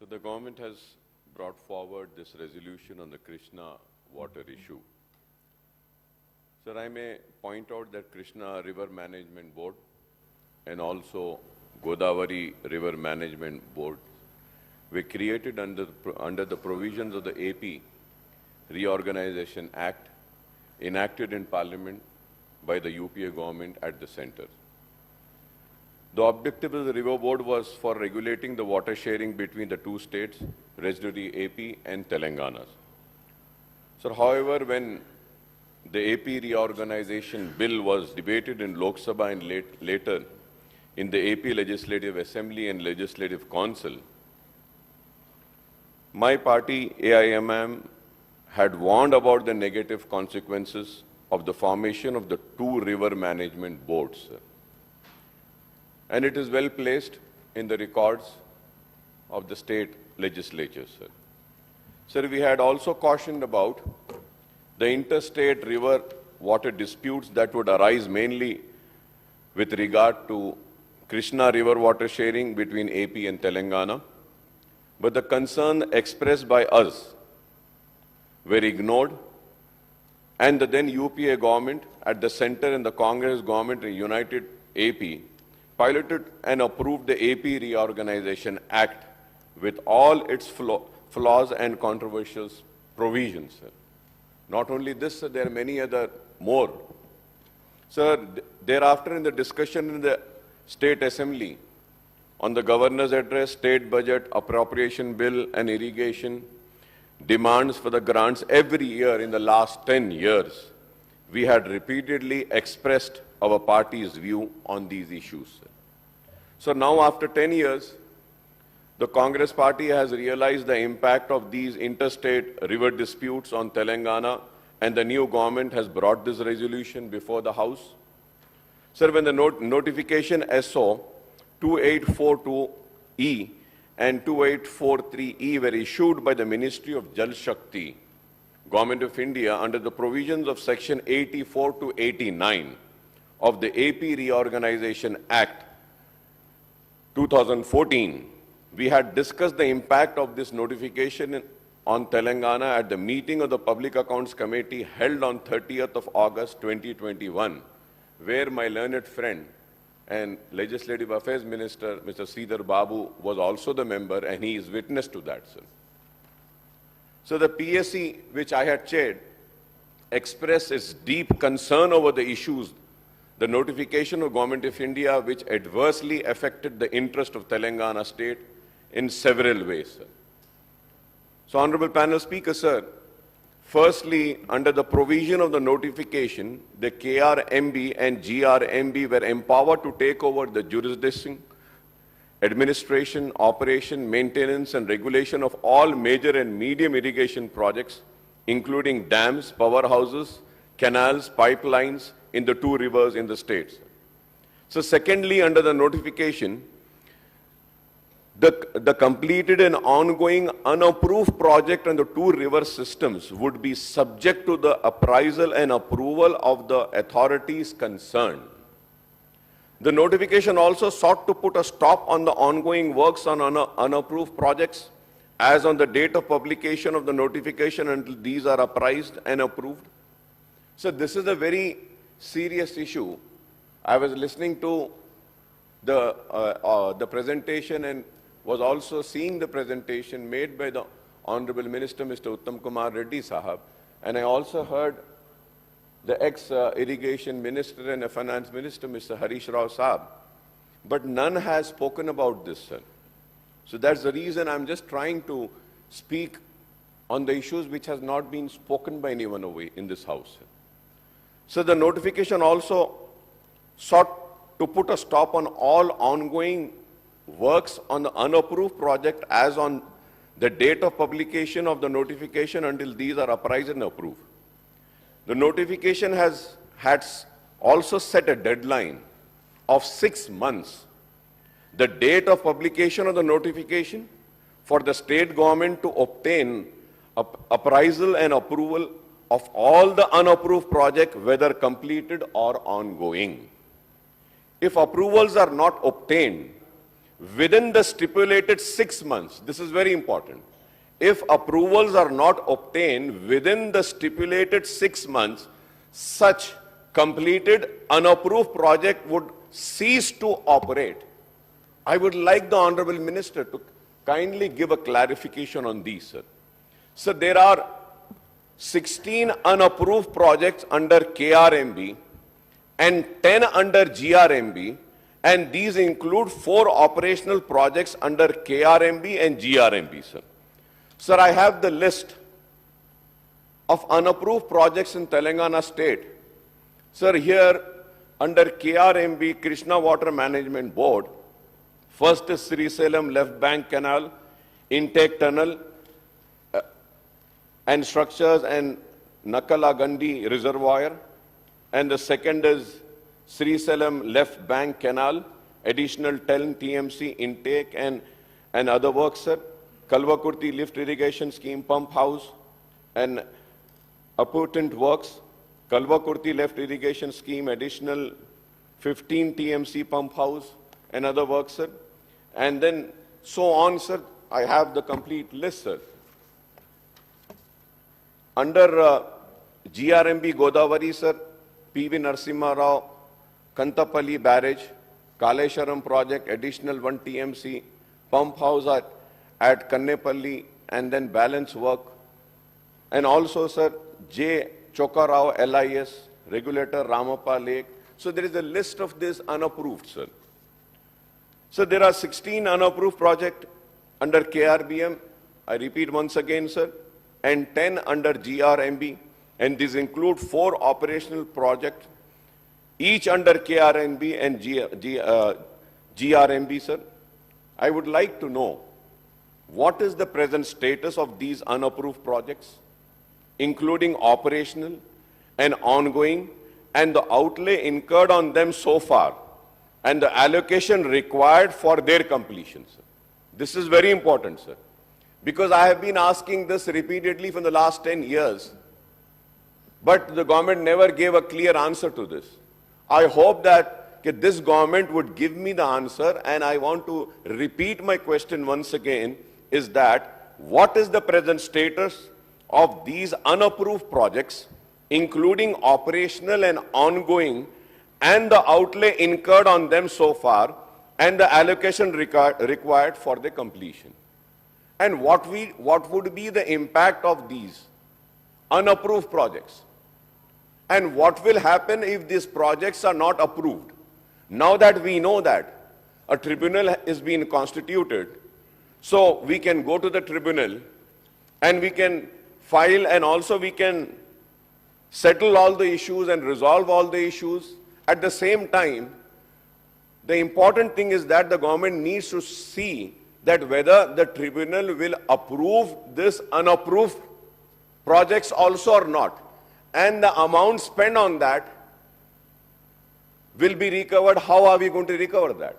So the government has brought forward this resolution on the Krishna water issue. Sir, I may point out that Krishna River Management Board and also Godavari River Management Board were created under the provisions of the AP Reorganization Act enacted in Parliament by the UPA government at the center. The objective of the River Board was for regulating the water sharing between the two states, residuary AP and Telangana. So, however, when the AP reorganization bill was debated in Lok Sabha and later in the AP Legislative Assembly and Legislative Council, my party, AIMM, had warned about the negative consequences of the formation of the two river management boards. And it is well placed in the records of the state legislatures. Sir, we had also cautioned about the interstate river water disputes that would arise mainly with regard to Krishna River water sharing between AP and Telangana. But the concern expressed by us were ignored, and the then UPA government at the center and the Congress government in United AP piloted and approved the AP Reorganization Act with all its flaws and controversial provisions. Not only this, sir, there are many other more. Sir, thereafter in the discussion in the State Assembly on the Governor's Address, State Budget, Appropriation Bill and Irrigation, demands for the grants every year in the last 10 years, we had repeatedly expressed our party's view on these issues. So now after 10 years, the Congress party has realized the impact of these interstate river disputes on Telangana, and the new government has brought this resolution before the House. Sir, when the notification SO 2842E and 2843E were issued by the Ministry of Jal Shakti, Government of India, under the provisions of Section 84 to 89 of the AP Reorganization Act 2014, we had discussed the impact of this notification on Telangana at the meeting of the Public Accounts Committee held on 30th of August 2021, where my learned friend and Legislative Affairs Minister, Mr. Sridhar Babu, was also the member, and he is witness to that, sir. So the PSC, which I had chaired, expressed its deep concern over the issues, the notification of Government of India, which adversely affected the interest of Telangana state in several ways, sir. So, Honorable Panel Speaker, sir, firstly, under the provision of the notification, the KRMB and GRMB were empowered to take over the jurisdiction, administration, operation, maintenance, and regulation of all major and medium irrigation projects, including dams, powerhouses, canals, pipelines in the two rivers in the states. So, secondly, under the notification, the completed and ongoing unapproved project on the two river systems would be subject to the appraisal and approval of the authorities concerned. The notification also sought to put a stop on the ongoing works on unapproved projects as on the date of publication of the notification until these are appraised and approved. So this is a very serious issue. I was listening to the presentation and was also seeing the presentation made by the Honorable Minister, Mr. Uttam Kumar Reddy Sahab, and I also heard the ex-irrigation minister and finance minister, Mr. Harish Rao Sahab, but none has spoken about this, sir. So that's the reason I'm just trying to speak on the issues which has not been spoken by anyone away in this House. So the notification also sought to put a stop on all ongoing works on the unapproved project as on the date of publication of the notification until these are appraised and approved. The notification had also set a deadline of 6 months, the date of publication of the notification, for the state government to obtain appraisal and approval of all the unapproved projects, whether completed or ongoing. If approvals are not obtained, within the stipulated 6 months. This is very important. If approvals are not obtained within the stipulated 6 months, such completed unapproved project would cease to operate. I would like the Honorable Minister to kindly give a clarification on these, sir. So there are 16 unapproved projects under KRMB and 10 under GRMB, and these include 4 operational projects under KRMB and GRMB, sir. Sir, I have the list of unapproved projects in Telangana state. Sir, here under KRMB, Krishna Water Management Board, first is Srisalem Left Bank Canal, Intake Tunnel, and structures and Nakalagandi Reservoir, and the second is Srisalem Left Bank Canal, additional 10 TMC intake and other works, sir. Kalvakurti Lift Irrigation Scheme Pump House and appurtenant works. Kalvakurti Left Irrigation Scheme, additional 15 TMC Pump House and other works, sir. And then so on, sir. I have the complete list, sir. Under GRMB Godavari, sir, PV Narasimha Rao, Kantapalli Barrage, Kalesharam project, additional 1 TMC, pump house at Kannepalli, and then balance work. And also, sir, J. Chokarao LIS, regulator Ramappa Lake. So there is a list of this unapproved, sir. So there are 16 unapproved projects under KRBM, I repeat once again, sir, and 10 under GRMB, and these include 4 operational projects, each under KRMB and GRMB, sir. I would like to know what is the present status of these unapproved projects, including operational and ongoing, and the outlay incurred on them so far, and the allocation required for their completion, sir. This is very important, sir, because I have been asking this repeatedly for the last 10 years, but the government never gave a clear answer to this. I hope that this government would give me the answer, and I want to repeat my question once again, is that what is the present status of these unapproved projects, including operational and ongoing, and the outlay incurred on them so far, and the allocation required for the completion? And what would be the impact of these unapproved projects? And what will happen if these projects are not approved? Now that we know that a tribunal is being constituted, so we can go to the tribunal and we can file, and also we can settle all the issues and resolve all the issues. At the same time, the important thing is that the government needs to see that whether the tribunal will approve this unapproved projects also or not, and the amount spent on that will be recovered. How are we going to recover that?